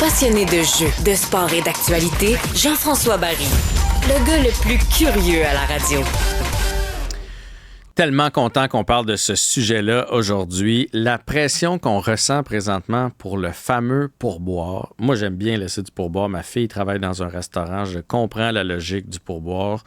Passionné de jeux, de sport et d'actualité, Jean-François Barry. Le gars le plus curieux à la radio. Tellement content qu'on parle de ce sujet-là aujourd'hui. La pression qu'on ressent présentement pour le fameux pourboire. Moi, j'aime bien laisser du pourboire. Ma fille travaille dans un restaurant. Je comprends la logique du pourboire.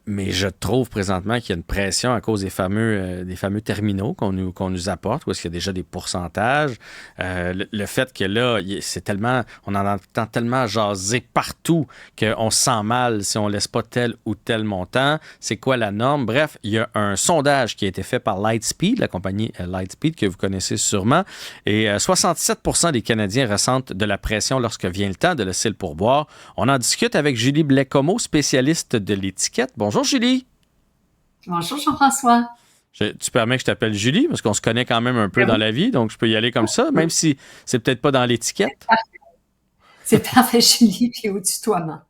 Mais je trouve présentement qu'il y a une pression à cause des fameux terminaux qu'on nous apporte, où est-ce qu'il y a déjà des pourcentages. Le fait que là, c'est tellement, on en entend tellement jaser partout qu'on se sent mal si on ne laisse pas tel ou tel montant. C'est quoi la norme? Bref, il y a un sondage qui a été fait par Lightspeed, la compagnie Lightspeed que vous connaissez sûrement, et 67% des Canadiens ressentent de la pression lorsque vient le temps de laisser le pourboire. On en discute avec Julie Blais-Comeau, spécialiste de l'éthique. Bonjour Julie. Bonjour Jean-François. Tu permets que je t'appelle Julie parce qu'on se connaît quand même un peu dans la vie, donc je peux y aller comme ça, même si c'est peut-être pas dans l'étiquette. C'est parfait Julie, puis au tutoiement.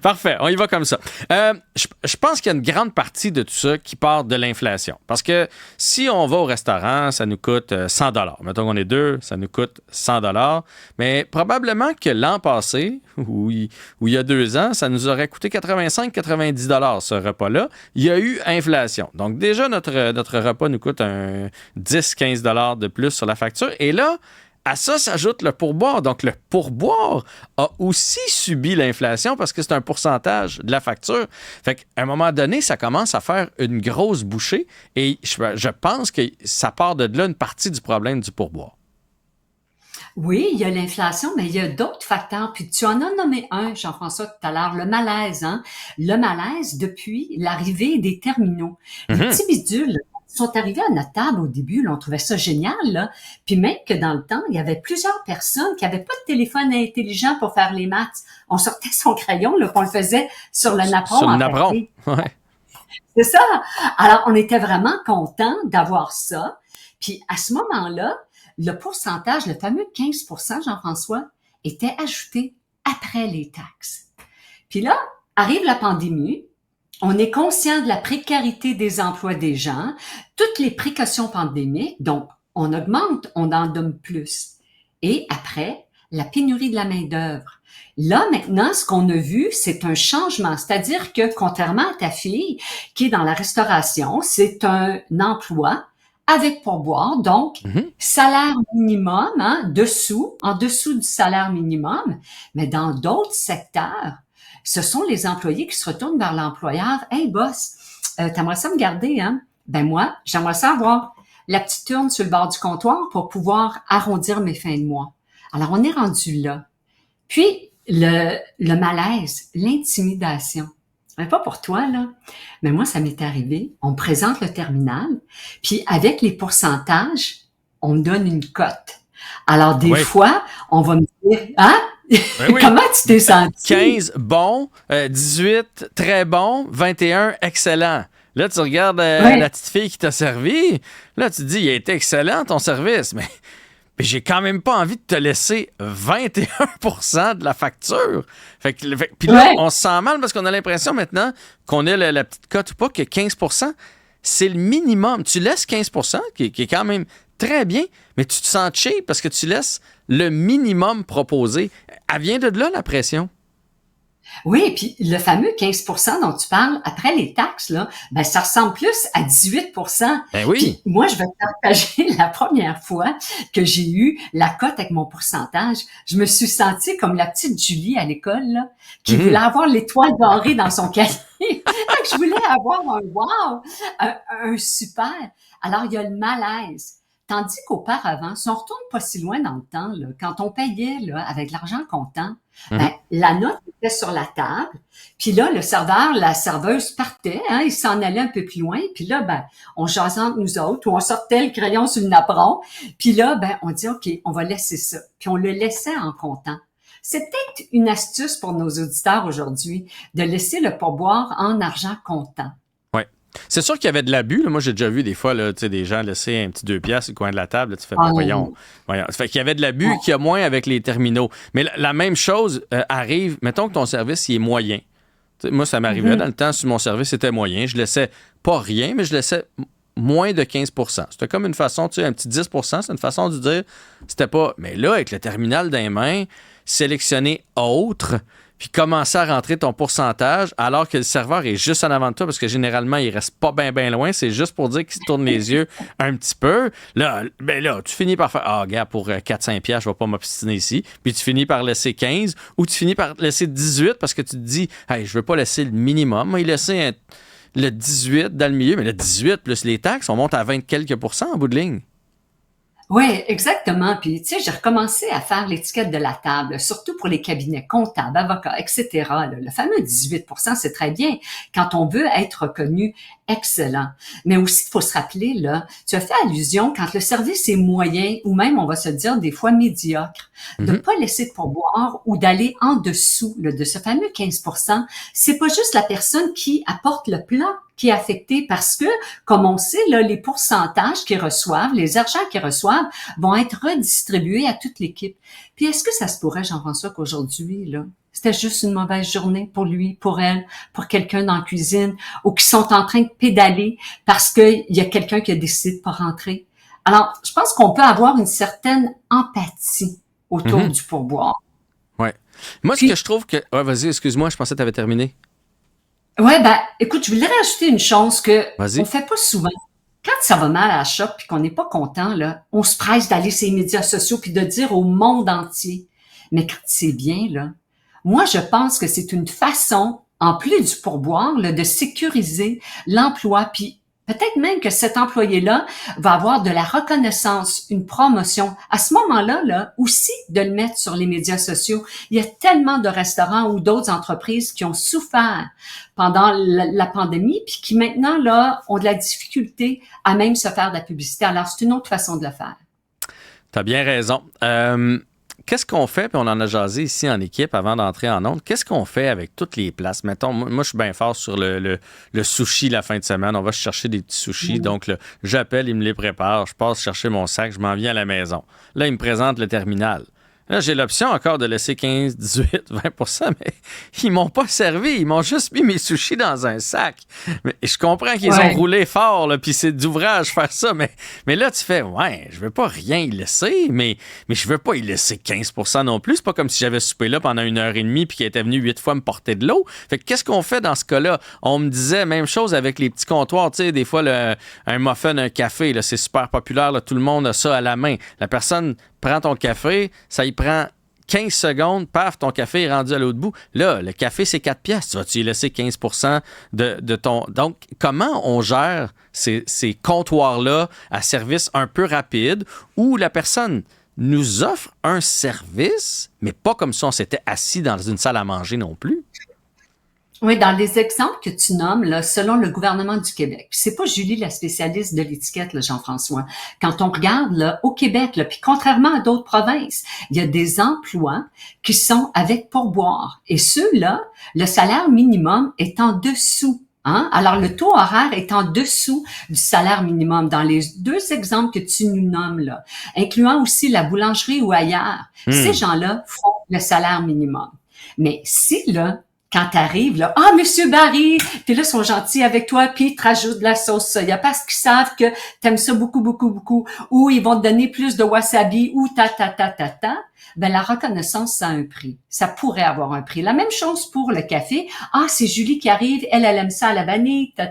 Parfait, on y va comme ça. Je pense qu'il y a une grande partie de tout ça qui part de l'inflation. Parce que si on va au restaurant, ça nous coûte 100 $. Mettons qu'on est deux, ça nous coûte 100 $. Mais probablement que l'an passé, ou il y a 2 ans, ça nous aurait coûté 85-90 $, ce repas-là. Il y a eu inflation. Donc déjà, notre repas nous coûte 10-15 $ de plus sur la facture. Et là, à ça s'ajoute le pourboire. Donc, le pourboire a aussi subi l'inflation parce que c'est un pourcentage de la facture. Fait qu'à un moment donné, ça commence à faire une grosse bouchée et je pense que ça part de là une partie du problème du pourboire. Oui, il y a l'inflation, mais il y a d'autres facteurs. Puis tu en as nommé un, Jean-François, tout à l'heure, le malaise. Hein? Le malaise depuis l'arrivée des terminaux. Les petits bidules sont arrivés à notre table au début, là, on trouvait ça génial, là. Puis même que dans le temps, il y avait plusieurs personnes qui n'avaient pas de téléphone intelligent pour faire les maths. On sortait son crayon, là, qu'on le faisait sur le napperon. Sur le napperon, ouais. C'est ça. Alors, on était vraiment contents d'avoir ça. Puis à ce moment-là, le pourcentage, le fameux 15%, Jean-François, était ajouté après les taxes. Puis là, arrive la pandémie. On est conscient de la précarité des emplois des gens, toutes les précautions pandémiques, donc on augmente, on en donne plus. Et après, la pénurie de la main-d'œuvre. Là, maintenant, ce qu'on a vu, c'est un changement. C'est-à-dire que, contrairement à ta fille, qui est dans la restauration, c'est un emploi avec pourboire, donc salaire minimum, hein, en dessous du salaire minimum, mais dans d'autres secteurs, ce sont les employés qui se retournent vers l'employeur. « Hey, boss, t'aimerais ça me garder, hein? » Ben moi, j'aimerais ça avoir la petite urne sur le bord du comptoir pour pouvoir arrondir mes fins de mois. Alors, on est rendu là. Puis, le malaise, l'intimidation. Pas pour toi, là. Mais moi, ça m'est arrivé. On me présente le terminal, puis avec les pourcentages, on me donne une cote. Alors, des fois, on va me dire, hein? Ben oui. Comment tu t'es senti? 15, bon. 18, très bon. 21, excellent. Là, tu regardes la petite fille qui t'a servi. Là, tu te dis, il a été excellent ton service. Mais j'ai quand même pas envie de te laisser 21% de la facture. Puis là, on se sent mal parce qu'on a l'impression maintenant qu'on a la petite cote ou pas, que 15%, c'est le minimum. Tu laisses 15%, qui est quand même très bien, mais tu te sens cheap parce que tu laisses le minimum proposé. Elle vient de là, la pression. Oui, puis le fameux 15% dont tu parles, après les taxes, là, ben ça ressemble plus à 18%. Ben oui. Puis moi, je vais te partager la première fois que j'ai eu la cote avec mon pourcentage. Je me suis sentie comme la petite Julie à l'école, là, qui voulait avoir l'étoile dorée dans son cahier. Je voulais avoir un wow, un super. Alors, il y a le malaise. Tandis qu'auparavant, si on retourne pas si loin dans le temps, là, quand on payait là, avec l'argent comptant, ben, la note était sur la table, puis là, le serveur, la serveuse partait, hein, il s'en allait un peu plus loin, puis là, ben, on jasait entre nous autres, ou on sortait le crayon sur le napperon, puis là, ben, on dit, OK, on va laisser ça. Puis on le laissait en comptant. C'est peut-être une astuce pour nos auditeurs aujourd'hui, de laisser le pourboire en argent comptant. C'est sûr qu'il y avait de l'abus. Là. Moi, j'ai déjà vu des fois là, des gens laisser un petit 2 piastres au coin de la table. Là, tu fais, voyons. Ça fait qu'il y avait de l'abus qu'il y a moins avec les terminaux. Mais la même chose arrive, mettons que ton service il est moyen. T'sais, moi, ça m'arrivait dans le temps, si mon service était moyen, je laissais pas rien, mais je laissais moins de 15 %. C'était comme une façon, tu sais, un petit 10 %, c'est une façon de dire, c'était pas... Mais là, avec le terminal dans les mains, sélectionner autre, puis commencer à rentrer ton pourcentage alors que le serveur est juste en avant de toi parce que généralement, il reste pas bien loin. C'est juste pour dire qu'il se tourne les yeux un petit peu. Là, tu finis par faire « Ah, gars, pour 400$, je vais pas m'obstiner ici. » Puis tu finis par laisser 15 ou tu finis par laisser 18 parce que tu te dis « Hey, je veux pas laisser le minimum. Moi, il laissait le 18 dans le milieu, mais le 18 plus les taxes, on monte à 20 quelques % en bout de ligne. » Oui, exactement. Puis, tu sais, j'ai recommencé à faire l'étiquette de la table, surtout pour les cabinets comptables, avocats, etc. Là. Le fameux 18 % c'est très bien quand on veut être reconnu excellent. Mais aussi, il faut se rappeler, là, tu as fait allusion quand le service est moyen ou même, on va se dire, des fois médiocre, de ne pas laisser de pourboire ou d'aller en dessous là, de ce fameux 15 %. C'est pas juste la personne qui apporte le plat qui est affectée parce que, comme on sait, là, les pourcentages qu'ils reçoivent, les argents qu'ils reçoivent vont être redistribués à toute l'équipe. Puis est-ce que ça se pourrait, Jean-François, qu'aujourd'hui, là, c'était juste une mauvaise journée pour lui, pour elle, pour quelqu'un dans la cuisine, ou qui sont en train de pédaler parce qu'il y a quelqu'un qui a décidé de pas rentrer? Alors, je pense qu'on peut avoir une certaine empathie autour du pourboire. Oui. Moi, ce que je trouve que... Ouais, vas-y, excuse-moi, je pensais que tu avais terminé. Ouais, ben, écoute, je voudrais rajouter une chose que Vas-y. on fait pas souvent. Quand ça va mal à la shop puis qu'on n'est pas content, là, on se presse d'aller sur les médias sociaux puis de dire au monde entier. Mais quand c'est bien, là, moi, je pense que c'est une façon, en plus du pourboire, là, de sécuriser l'emploi puis peut-être même que cet employé-là va avoir de la reconnaissance, une promotion. À ce moment-là, là, aussi de le mettre sur les médias sociaux. Il y a tellement de restaurants ou d'autres entreprises qui ont souffert pendant la pandémie puis qui maintenant, là, ont de la difficulté à même se faire de la publicité. Alors, c'est une autre façon de le faire. T'as bien raison. Qu'est-ce qu'on fait, puis on en a jasé ici en équipe avant d'entrer en ondes, qu'est-ce qu'on fait avec toutes les places? Mettons, moi je suis bien fort sur le sushi la fin de semaine. On va chercher des petits sushis. Donc, là, j'appelle, il me les prépare. Je passe chercher mon sac, je m'en viens à la maison. Là, il me présente le terminal. Là, j'ai l'option encore de laisser 15, 18, 20 %, mais ils m'ont pas servi. Ils m'ont juste mis mes sushis dans un sac. Mais je comprends qu'ils ont roulé fort, là, puis c'est d'ouvrage faire ça. Mais là, tu fais, ouais, je veux pas rien y laisser, mais je veux pas y laisser 15 % non plus. C'est pas comme si j'avais soupé là pendant 1h30 puis qu'il était venu 8 fois me porter de l'eau. Fait que qu'est-ce qu'on fait dans ce cas-là? On me disait, même chose avec les petits comptoirs. Tu sais, des fois, un muffin, un café, là, c'est super populaire. Là, tout le monde a ça à la main. La personne prends ton café, ça y prend 15 secondes, paf, ton café est rendu à l'autre bout. Là, le café, c'est 4 piastres. Tu vas-tu y laisser 15 % de ton... Donc, comment on gère ces comptoirs-là à service un peu rapide où la personne nous offre un service, mais pas comme si on s'était assis dans une salle à manger non plus? Oui, dans les exemples que tu nommes, là, selon le gouvernement du Québec, puis c'est pas Julie la spécialiste de l'étiquette, là, Jean-François. Quand on regarde là, au Québec, là, puis contrairement à d'autres provinces, il y a des emplois qui sont avec pourboire. Et ceux-là, le salaire minimum est en dessous. Hein? Alors, le taux horaire est en dessous du salaire minimum dans les deux exemples que tu nous nommes, là, incluant aussi la boulangerie ou ailleurs. Ces gens-là font le salaire minimum. Mais si, là, quand t'arrives, là, « Ah, Monsieur Barry! » Puis là, ils sont gentils avec toi, puis ils te rajoutent de la sauce soya parce qu'ils savent que t'aimes ça beaucoup, beaucoup, beaucoup. Ou ils vont te donner plus de wasabi, ou ta. Ben, la reconnaissance, ça a un prix. Ça pourrait avoir un prix. La même chose pour le café. « Ah, c'est Julie qui arrive, elle aime ça à la vanille, ta.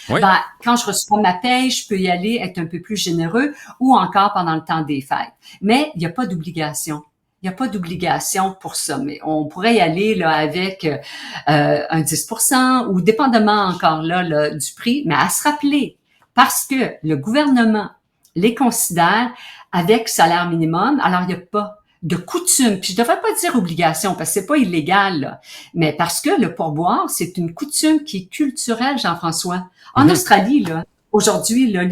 Oui. Ben, quand je reçois ma paye, je peux y aller, être un peu plus généreux, ou encore pendant le temps des fêtes. Mais il n'y a pas d'obligation. Il n'y a pas d'obligation pour ça, mais on pourrait y aller là avec un 10 % ou dépendamment encore là du prix, mais à se rappeler, parce que le gouvernement les considère avec salaire minimum, alors il n'y a pas de coutume, puis je devrais pas dire obligation, parce que c'est pas illégal, là, mais parce que le pourboire, c'est une coutume qui est culturelle, Jean-François. En Australie, là, aujourd'hui, là,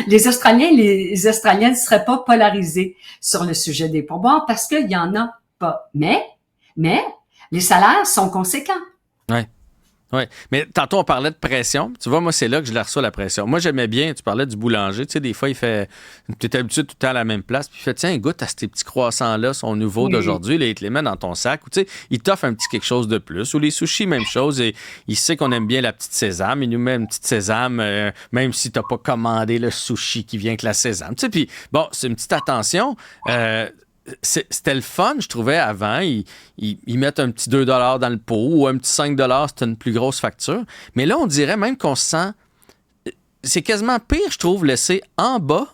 les Australiens et les Australiennes ne seraient pas polarisés sur le sujet des pourboires parce qu'il y en a pas. Mais les salaires sont conséquents. Ouais. Oui, mais tantôt, on parlait de pression. Tu vois, moi, c'est là que je la reçois, la pression. Moi, j'aimais bien, tu parlais du boulanger. Tu sais, des fois, il fait. Tu es habitué tout le temps à la même place. Puis il fait, tiens, goûte à ces petits croissants-là, sont nouveaux d'aujourd'hui. Là, il te les met dans ton sac. Ou tu sais, il t'offre un petit quelque chose de plus. Ou les sushis, même chose. Et il sait qu'on aime bien la petite sésame. Il nous met une petite sésame, même si tu n'as pas commandé le sushi qui vient avec la sésame. Tu sais, puis bon, c'est une petite attention. C'était le fun, je trouvais, avant. Ils mettent un petit 2 dans le pot ou un petit 5 c'était une plus grosse facture. Mais là, on dirait même qu'on se sent... C'est quasiment pire, je trouve, laisser en bas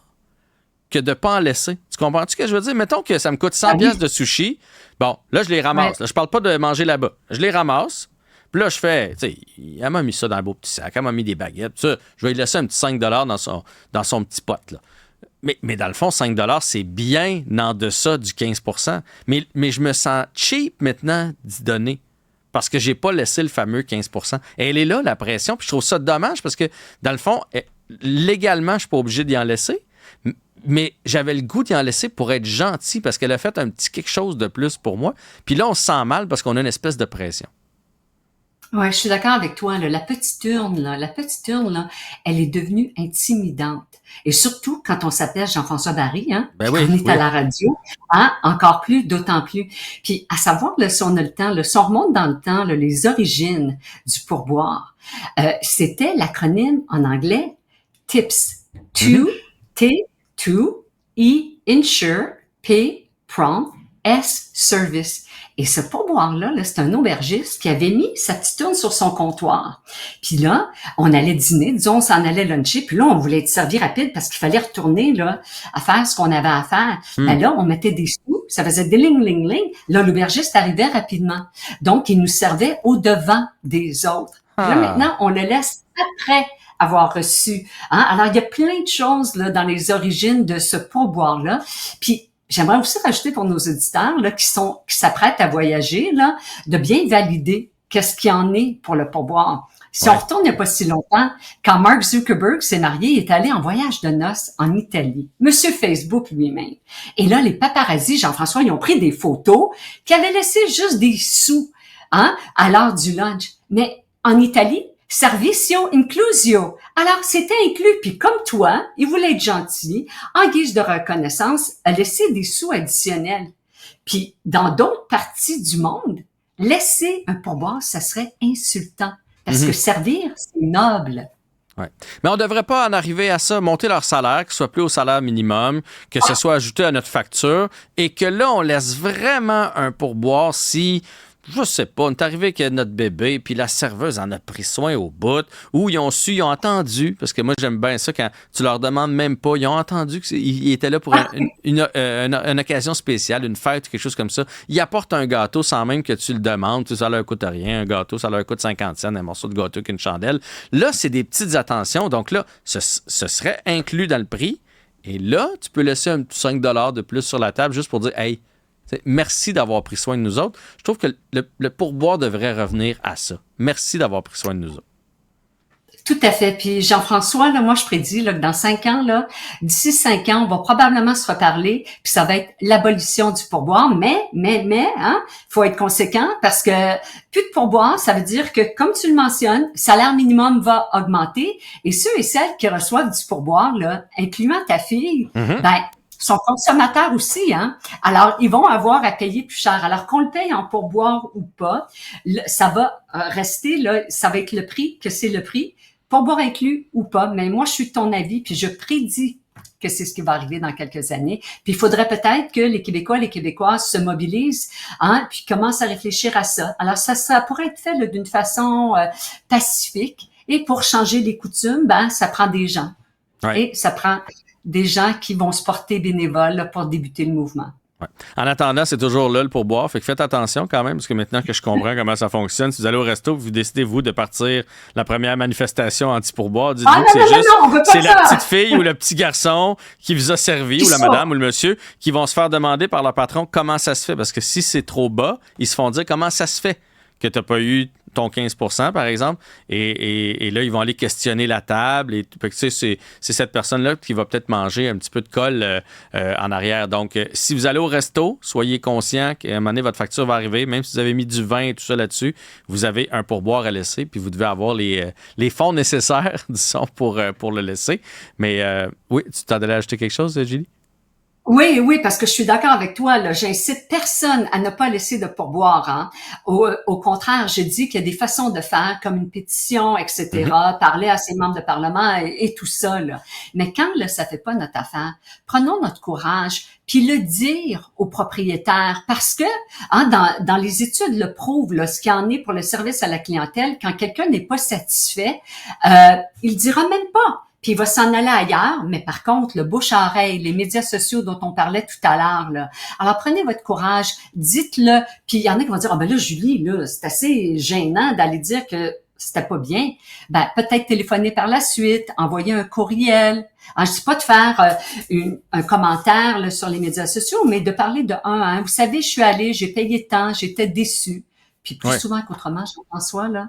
que de ne pas en laisser. Tu comprends-tu ce que je veux dire? Mettons que ça me coûte 100 pièces de sushi. Bon, là, je les ramasse. Ouais. Là, je parle pas de manger là-bas. Je les ramasse. Puis là, je fais... Tu sais, elle m'a mis ça dans un beau petit sac. Elle m'a mis des baguettes. Ça, je vais lui laisser un petit 5 dans son petit pot, là. Mais dans le fond, 5 c'est bien en deçà du 15 mais je me sens cheap maintenant d'y donner parce que j'ai pas laissé le fameux 15 Et elle est là, la pression, puis je trouve ça dommage parce que, dans le fond, légalement, je suis pas obligé d'y en laisser, mais j'avais le goût d'y en laisser pour être gentil parce qu'elle a fait un petit quelque chose de plus pour moi. Puis là, on se sent mal parce qu'on a une espèce de pression. Ouais, je suis d'accord avec toi. Là. La petite urne, là, elle est devenue intimidante. Et surtout quand on s'appelle Jean-François Barry, hein, on est à la radio, hein, encore plus, d'autant plus. Puis à savoir, là, si on a le temps, là, si on remonte dans le temps, là, les origines du pourboire, c'était l'acronyme en anglais TIPS. T, to, E, insure, P, prompt, S, service. Et ce pourboire-là, là, c'est un aubergiste qui avait mis sa petite urne sur son comptoir. Puis là, on allait dîner, disons, on s'en allait luncher, puis là, on voulait être servi rapide parce qu'il fallait retourner là à faire ce qu'on avait à faire. Ben là, on mettait des sous, ça faisait des ling-ling-ling. Là, l'aubergiste arrivait rapidement. Donc, il nous servait au-devant des autres. Puis là, maintenant, on le laisse après avoir reçu. Hein? Alors, il y a plein de choses là dans les origines de ce pourboire-là. Puis, j'aimerais aussi rajouter pour nos auditeurs là, qui s'apprêtent à voyager, là, de bien valider qu'est-ce qu'il y en est pour le pourboire. Si on retourne il n'y a pas si longtemps, quand Mark Zuckerberg s'est marié, il est allé en voyage de noces en Italie. Monsieur Facebook lui-même. Et là, les paparazzis, Jean-François, ils ont pris des photos qui avaient laissé juste des sous, hein, à l'heure du lunch. Mais en Italie, Servicio inclusio. Alors, c'était inclus. Puis comme toi, il voulait être gentil, en guise de reconnaissance, a laissé des sous additionnels. Puis, dans d'autres parties du monde, laisser un pourboire, ça serait insultant. Parce que servir, c'est noble. Ouais. Mais on ne devrait pas en arriver à ça, monter leur salaire, que ce soit plus au salaire minimum, que ce soit ajouté à notre facture, et que là, on laisse vraiment un pourboire si... Je sais pas, on est arrivé avec notre bébé, puis la serveuse en a pris soin au bout, ou ils ont entendu, parce que moi j'aime bien ça quand tu leur demandes même pas, ils ont entendu qu'ils étaient là pour une occasion spéciale, une fête ou quelque chose comme ça. Ils apportent un gâteau sans même que tu le demandes, ça leur coûte rien, un gâteau, ça leur coûte 50 cents, un morceau de gâteau qu'une chandelle. Là, c'est des petites attentions, donc là, ce serait inclus dans le prix, et là, tu peux laisser un petit 5 $ de plus sur la table juste pour dire, hey, merci d'avoir pris soin de nous autres. Je trouve que le pourboire devrait revenir à ça. Merci d'avoir pris soin de nous autres. Tout à fait. Puis Jean-François, là, moi, je prédis là, que dans 5 ans, là, d'ici 5 ans, on va probablement se reparler, puis ça va être l'abolition du pourboire. Mais, hein, faut être conséquent parce que plus de pourboire, ça veut dire que, comme tu le mentionnes, le salaire minimum va augmenter et ceux et celles qui reçoivent du pourboire, là, incluant ta fille, sont consommateurs aussi, hein. Alors, ils vont avoir à payer plus cher. Alors, qu'on le paye en pourboire ou pas, ça va rester, là, ça va être le prix, que c'est le prix, pourboire inclus ou pas. Mais moi, je suis de ton avis, puis je prédis que c'est ce qui va arriver dans quelques années. Puis, il faudrait peut-être que les Québécois, les Québécoises se mobilisent, hein, puis commencent à réfléchir à ça. Alors, ça pourrait être fait là, d'une façon pacifique. Et pour changer les coutumes, ça prend des gens. Ouais. Et ça prend des gens qui vont se porter bénévoles là, pour débuter le mouvement. Ouais. En attendant, c'est toujours là le pourboire. Fait que faites attention quand même, parce que maintenant que je comprends comment ça fonctionne, si vous allez au resto, vous décidez, vous, de partir la première manifestation anti-pourboire, dites-vous que c'est la petite fille ou le petit garçon qui vous a servi, ou la madame ou le monsieur, qui vont se faire demander par leur patron comment ça se fait. Parce que si c'est trop bas, ils se font dire comment ça se fait que tu n'as pas eu ton 15 % par exemple, et là, ils vont aller questionner la table. Et, fait que, tu sais, c'est cette personne-là qui va peut-être manger un petit peu de colle en arrière. Donc, si vous allez au resto, soyez conscient qu'à un moment donné, votre facture va arriver. Même si vous avez mis du vin et tout ça là-dessus, vous avez un pourboire à laisser, puis vous devez avoir les fonds nécessaires, disons, pour le laisser. Mais oui, tu t'en allais ajouter quelque chose, Julie? Oui, oui, parce que je suis d'accord avec toi, là. J'incite personne à ne pas laisser de pourboire, hein. Au contraire, je dis qu'il y a des façons de faire, comme une pétition, etc., parler à ses membres de parlement et tout ça, là. Mais quand, là, ça fait pas notre affaire, prenons notre courage, puis le dire aux propriétaires, parce que, hein, dans les études le prouvent, là, ce qu'il y en est pour le service à la clientèle, quand quelqu'un n'est pas satisfait, il dira même pas. Puis il va s'en aller ailleurs, mais par contre, le bouche à oreille, les médias sociaux dont on parlait tout à l'heure, là. Alors prenez votre courage, dites-le. Puis il y en a qui vont dire, ah ben là, Julie, là, c'est assez gênant d'aller dire que c'était pas bien. Ben peut-être téléphoner par la suite, envoyer un courriel. Alors, je dis pas de faire un commentaire là, sur les médias sociaux, mais de parler de un à un. Vous savez, je suis allée, j'ai payé tant, j'étais déçue. Puis plus souvent qu'autrement, Jean-François, là,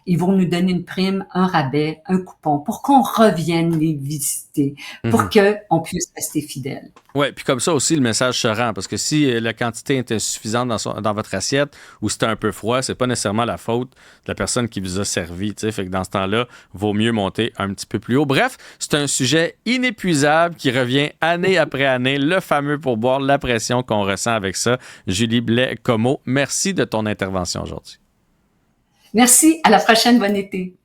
ils vont nous donner une prime, un rabais, un coupon pour qu'on revienne les visiter, pour qu'on puisse rester fidèle. Oui, puis comme ça aussi, le message se rend. Parce que si la quantité est insuffisante dans votre assiette ou c'était un peu froid, c'est pas nécessairement la faute de la personne qui vous a servi. T'sais. Fait que dans ce temps-là, vaut mieux monter un petit peu plus haut. Bref, c'est un sujet inépuisable qui revient année après année. Le fameux pourboire, la pression qu'on ressent avec ça. Julie Blais-Comeau, merci de ton intervention aujourd'hui. Merci. À la prochaine. Bon été.